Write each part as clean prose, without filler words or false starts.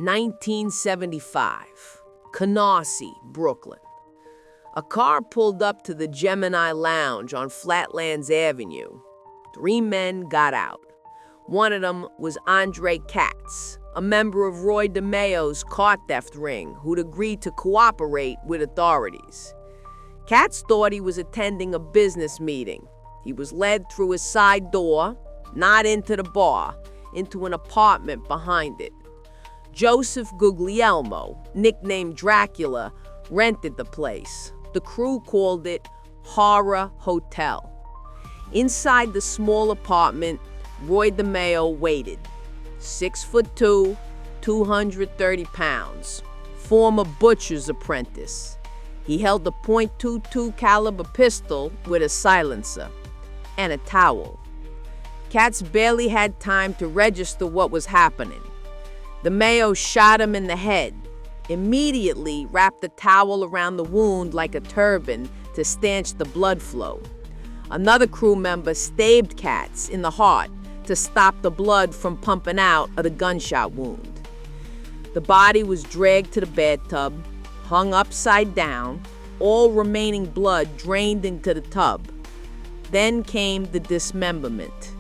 1975, Canarsie, Brooklyn. A car pulled up to the Gemini Lounge on Flatlands Avenue. 3 men got out. One of them was Andre Katz, a member of Roy DeMeo's car theft ring who'd agreed to cooperate with authorities. Katz thought he was attending a business meeting. He was led through his side door, not into the bar, into an apartment behind it. Joseph Guglielmo, nicknamed Dracula, rented the place. The crew called it Horror Hotel. Inside the small apartment, Roy DeMeo waited. 6'2", 230 pounds, former butcher's apprentice. He held a .22 caliber pistol with a silencer and a towel. Katz barely had time to register what was happening. DeMeo shot him in the head, immediately wrapped the towel around the wound like a turban to stanch the blood flow. Another crew member stabbed Katz in the heart to stop the blood from pumping out of the gunshot wound. The body was dragged to the bathtub, hung upside down, all remaining blood drained into the tub. Then came the dismemberment.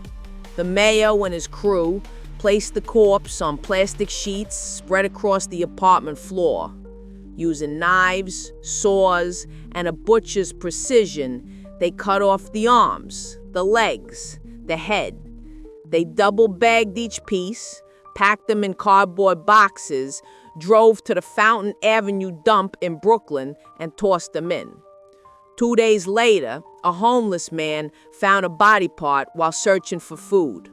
DeMeo and his crew placed the corpse on plastic sheets spread across the apartment floor. Using knives, saws, and a butcher's precision, they cut off the arms, the legs, the head. They double-bagged each piece, packed them in cardboard boxes, drove to the Fountain Avenue dump in Brooklyn, and tossed them in. 2 days later, a homeless man found a body part while searching for food.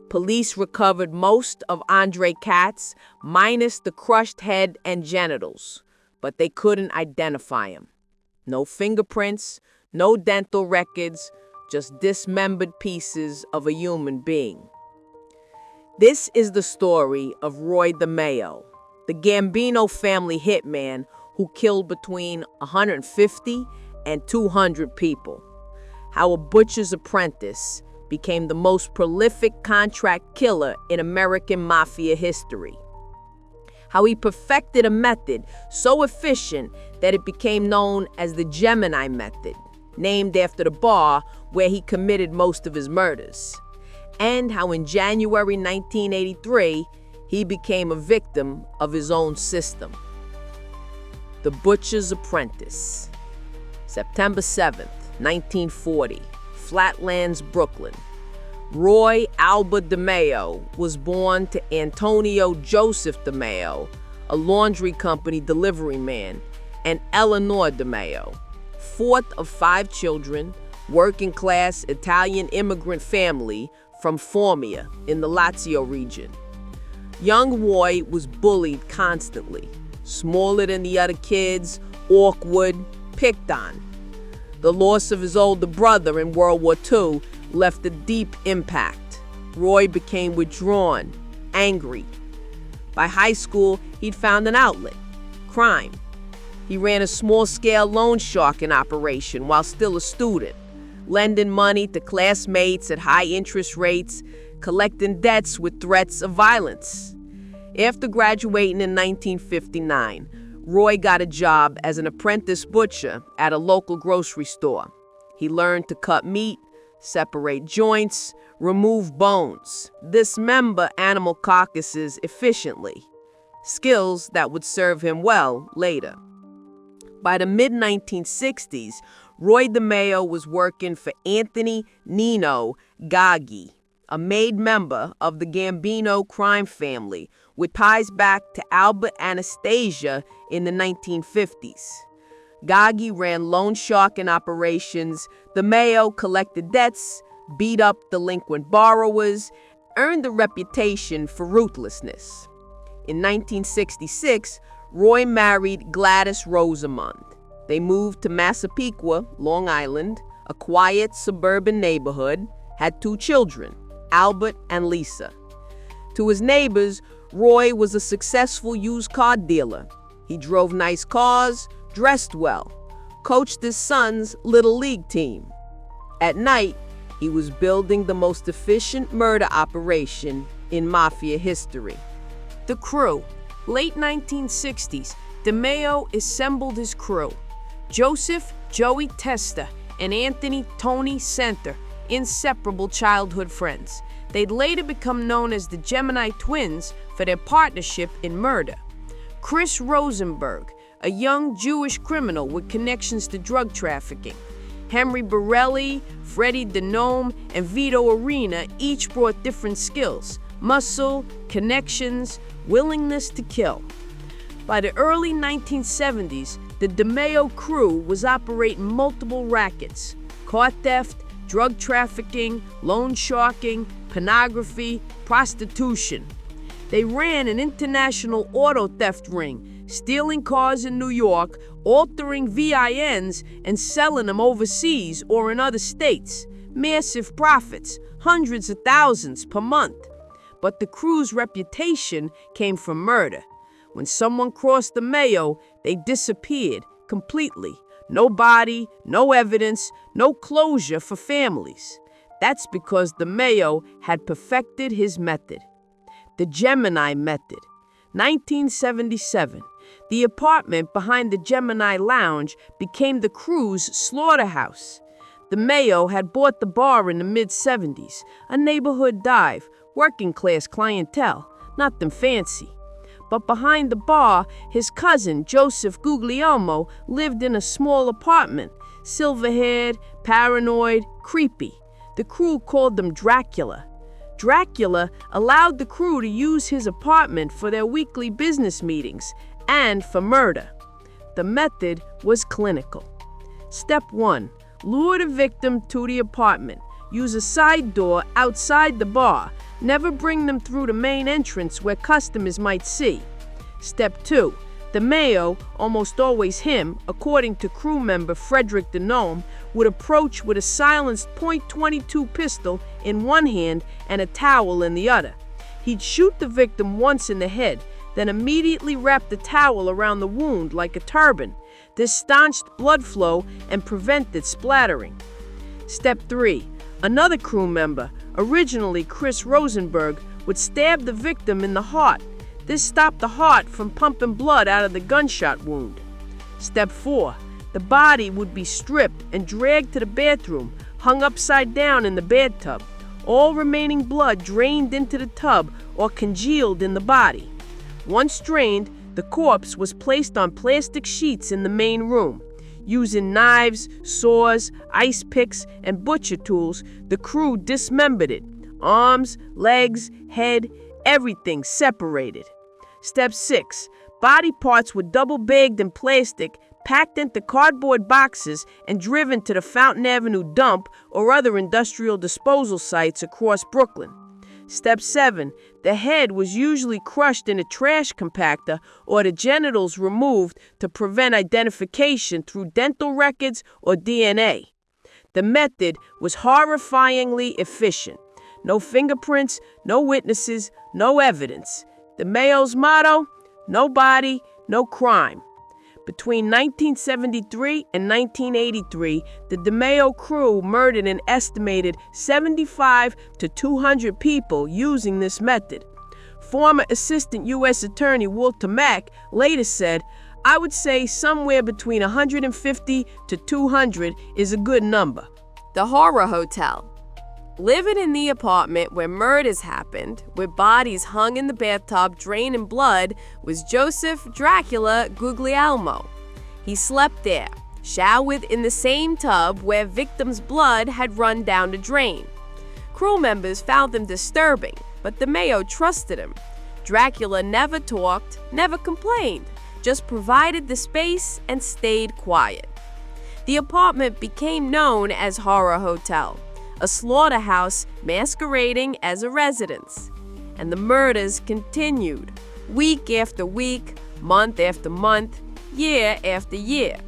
Police recovered most of Andre Katz, minus the crushed head and genitals, but they couldn't identify him. No fingerprints, no dental records, just dismembered pieces of a human being. This is the story of Roy DeMeo, the Gambino family hitman who killed between 150 and 200 people. How a butcher's apprentice became the most prolific contract killer in American Mafia history. How he perfected a method so efficient that it became known as the Gemini Method, named after the bar where he committed most of his murders. And how in January 1983, he became a victim of his own system. The Butcher's Apprentice. September 7th, 1940, Flatlands, Brooklyn. Roy Albert DeMeo was born to Antonio Joseph DeMeo, a laundry company delivery man, and Eleanor DeMeo, fourth of 5 children, working-class Italian immigrant family from Formia in the Lazio region. Young Roy was bullied constantly, smaller than the other kids, awkward, picked on. The loss of his older brother in World War II left a deep impact. Roy became withdrawn, angry. By high school, he'd found an outlet: crime. He ran a small-scale loan sharking operation while still a student, lending money to classmates at high interest rates, collecting debts with threats of violence. After graduating in 1959, Roy got a job as an apprentice butcher at a local grocery store. He learned to cut meat, separate joints, remove bones, dismember animal carcasses efficiently, skills that would serve him well later. By the mid-1960s, Roy DeMeo was working for Anthony Nino Gaggi, a made member of the Gambino crime family with ties back to Albert Anastasia in the 1950s. Gaggi ran loan sharking operations, DeMeo collected debts, beat up delinquent borrowers, earned a reputation for ruthlessness. In 1966, Roy married Gladys Rosamond. They moved to Massapequa, Long Island, a quiet suburban neighborhood, had 2 children, Albert and Lisa. To his neighbors, Roy was a successful used car dealer. He drove nice cars, dressed well, coached his son's little league team. At night, he was building the most efficient murder operation in Mafia history. The Crew, Late 1960s, DeMeo assembled his crew. Joseph Joey Testa and Anthony Tony Center, inseparable childhood friends. They'd later become known as the Gemini twins for their partnership in murder. Chris Rosenberg, a young Jewish criminal with connections to drug trafficking. Henry Borelli, Freddie DeNome, and Vito Arena each brought different skills: muscle, connections, willingness to kill. By the early 1970s, the DeMeo Crew was operating multiple rackets: car theft, drug trafficking, loan sharking, pornography, prostitution. They ran an international auto theft ring, stealing cars in New York, altering VINs, and selling them overseas or in other states. Massive profits, hundreds of thousands per month. But the crew's reputation came from murder. When someone crossed the Mayo, they disappeared completely. No body, no evidence, no closure for families. That's because DeMeo had perfected his method. The Gemini Method. 1977. The apartment behind the Gemini Lounge became the crew's slaughterhouse. DeMeo had bought the bar in the mid-70s, a neighborhood dive, working-class clientele, nothing fancy. But behind the bar, his cousin, Joseph Guglielmo, lived in a small apartment, silver-haired, paranoid, creepy. The crew called him Dracula. Dracula allowed the crew to use his apartment for their weekly business meetings and for murder. The method was clinical. Step 1. Lure the victim to the apartment. Use a side door outside the bar. Never bring them through the main entrance where customers might see. Step 2. DeMeo, almost always him, according to crew member Frederick DeNome, would approach with a silenced .22 pistol in one hand and a towel in the other. He'd shoot the victim once in the head, then immediately wrap the towel around the wound like a turban. This staunched blood flow and prevented splattering. Step 3. Another crew member, originally Chris Rosenberg, would stab the victim in the heart. This stopped the heart from pumping blood out of the gunshot wound. Step 4. The body would be stripped and dragged to the bathroom, hung upside down in the bathtub. All remaining blood drained into the tub or congealed in the body. Once drained, the corpse was placed on plastic sheets in the main room. Using knives, saws, ice picks, and butcher tools, the crew dismembered it. Arms, legs, head, everything separated. Step 6. Body parts were double-bagged in plastic, packed into cardboard boxes, and driven to the Fountain Avenue dump or other industrial disposal sites across Brooklyn. Step 7. The head was usually crushed in a trash compactor or the genitals removed to prevent identification through dental records or DNA. The method was horrifyingly efficient. No fingerprints, no witnesses, no evidence. DeMeo's motto: no body, no crime. Between 1973 and 1983, the DeMeo Crew murdered an estimated 75 to 200 people using this method. Former Assistant U.S. Attorney Walter Mack later said, "I would say somewhere between 150 to 200 is a good number." The Horror Hotel. Living in the apartment where murders happened, with bodies hung in the bathtub draining blood, was Joseph Dracula Guglielmo. He slept there, showered in the same tub where victims' blood had run down the drain. Crew members found him disturbing, but DeMeo trusted him. Dracula never talked, never complained, just provided the space and stayed quiet. The apartment became known as Horror Hotel, a slaughterhouse masquerading as a residence. And the murders continued, week after week, month after month, year after year.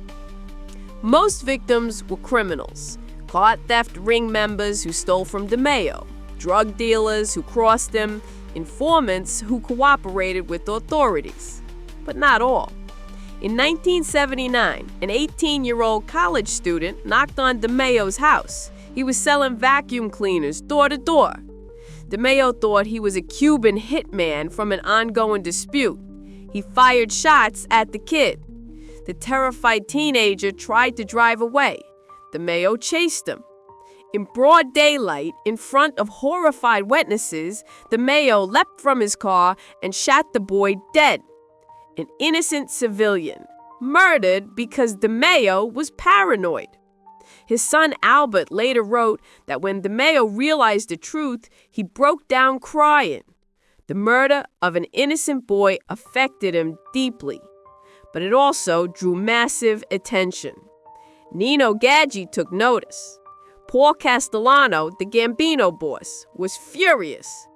Most victims were criminals, car theft ring members who stole from DeMeo, drug dealers who crossed him, informants who cooperated with authorities. But not all. In 1979, an 18-year-old college student knocked on DeMeo's house. He was selling vacuum cleaners door to door. DeMeo thought he was a Cuban hitman from an ongoing dispute. He fired shots at the kid. The terrified teenager tried to drive away. DeMeo chased him. In broad daylight, in front of horrified witnesses, DeMeo leapt from his car and shot the boy dead. An innocent civilian, murdered because DeMeo was paranoid. His son Albert later wrote that when DeMeo realized the truth, he broke down crying. The murder of an innocent boy affected him deeply, but it also drew massive attention. Nino Gaggi took notice. Paul Castellano, the Gambino boss, was furious.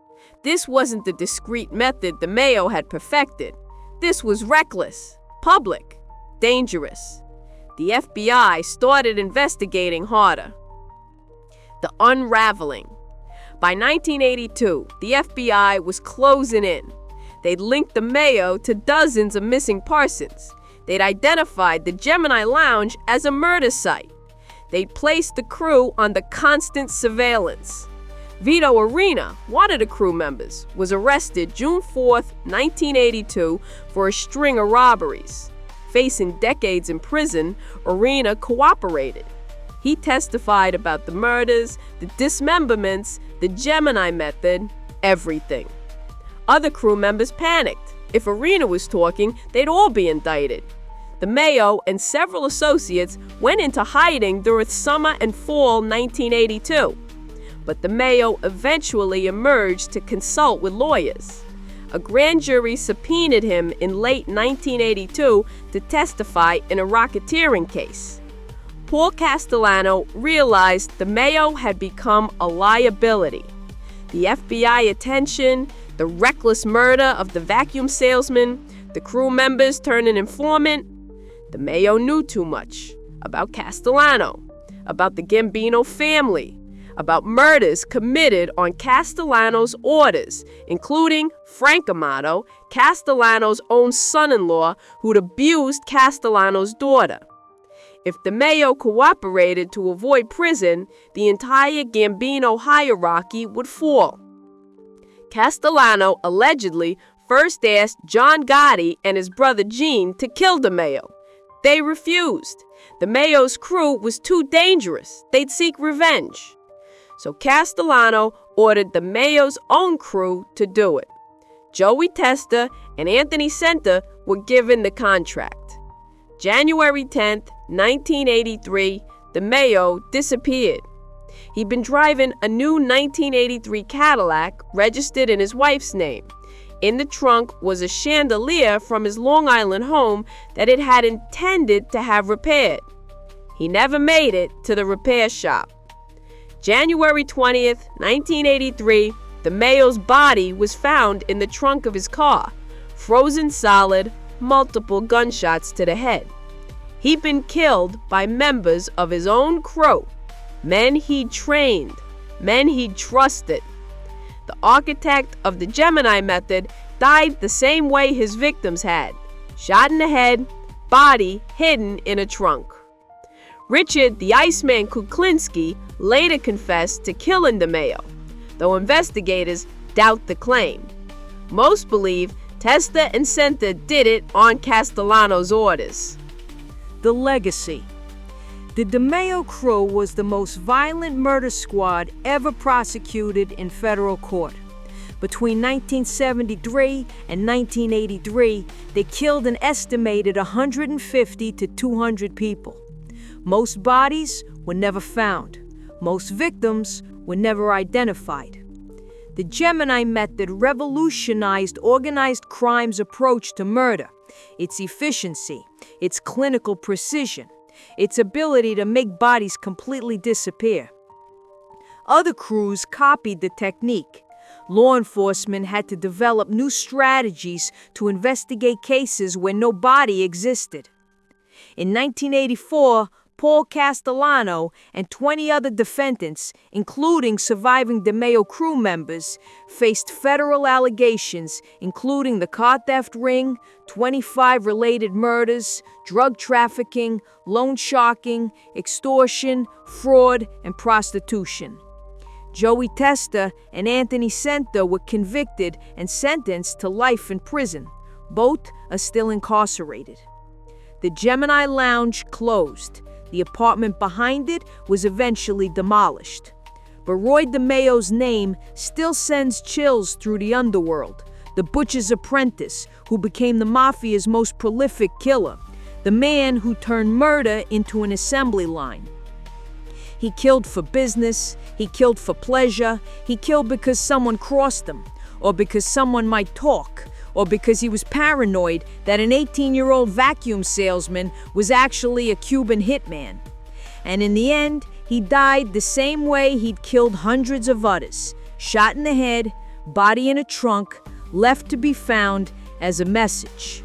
This wasn't the discreet method DeMeo had perfected. This was reckless, public, dangerous. The FBI started investigating harder. The unraveling. By 1982, the FBI was closing in. They'd linked DeMeo to dozens of missing persons. They'd identified the Gemini Lounge as a murder site. They'd placed the crew under constant surveillance. Vito Arena, one of the crew members, was arrested June 4, 1982 for a string of robberies. Facing decades in prison, Arena cooperated. He testified about the murders, the dismemberments, the Gemini Method, everything. Other crew members panicked. If Arena was talking, they'd all be indicted. DeMeo and several associates went into hiding during summer and fall 1982. But DeMeo eventually emerged to consult with lawyers. A grand jury subpoenaed him in late 1982 to testify in a racketeering case. Paul Castellano realized DeMeo had become a liability. The FBI attention, the reckless murder of the vacuum salesman, the crew members turned an informant. DeMeo knew too much about Castellano, about the Gambino family, about murders committed on Castellano's orders, including Frank Amato, Castellano's own son-in-law, who'd abused Castellano's daughter. If DeMeo cooperated to avoid prison, the entire Gambino hierarchy would fall. Castellano allegedly first asked John Gotti and his brother Gene to kill DeMeo. They refused. DeMeo's crew was too dangerous. They'd seek revenge. So Castellano ordered DeMeo's own crew to do it. Joey Testa and Anthony Senta were given the contract. January 10, 1983, DeMeo disappeared. He'd been driving a new 1983 Cadillac registered in his wife's name. In the trunk was a chandelier from his Long Island home that it had intended to have repaired. He never made it to the repair shop. January 20th, 1983, DeMeo's body was found in the trunk of his car, frozen solid, multiple gunshots to the head. He'd been killed by members of his own crew, men he'd trained, men he'd trusted. The architect of the Gemini Method died the same way his victims had, shot in the head, body hidden in a trunk. Richard the Iceman Kuklinski later confessed to killing DeMeo, though investigators doubt the claim. Most believe Testa and Senta did it on Castellano's orders. The legacy. The DeMeo Crew was the most violent murder squad ever prosecuted in federal court. Between 1973 and 1983, they killed an estimated 150 to 200 people. Most bodies were never found. Most victims were never identified. The Gemini Method revolutionized organized crime's approach to murder, its efficiency, its clinical precision, its ability to make bodies completely disappear. Other crews copied the technique. Law enforcement had to develop new strategies to investigate cases where no body existed. In 1984, Paul Castellano and 20 other defendants, including surviving DeMeo Crew members, faced federal allegations including the car theft ring, 25 related murders, drug trafficking, loan sharking, extortion, fraud, and prostitution. Joey Testa and Anthony Senta were convicted and sentenced to life in prison, Both are still incarcerated. The Gemini Lounge closed. The apartment behind it was eventually demolished. But Roy DeMeo's name still sends chills through the underworld. The butcher's apprentice, who became the Mafia's most prolific killer. The man who turned murder into an assembly line. He killed for business, he killed for pleasure, he killed because someone crossed him, or because someone might talk, or because he was paranoid that an 18-year-old vacuum salesman was actually a Cuban hitman. And in the end, he died the same way he'd killed hundreds of others, shot in the head, body in a trunk, left to be found as a message.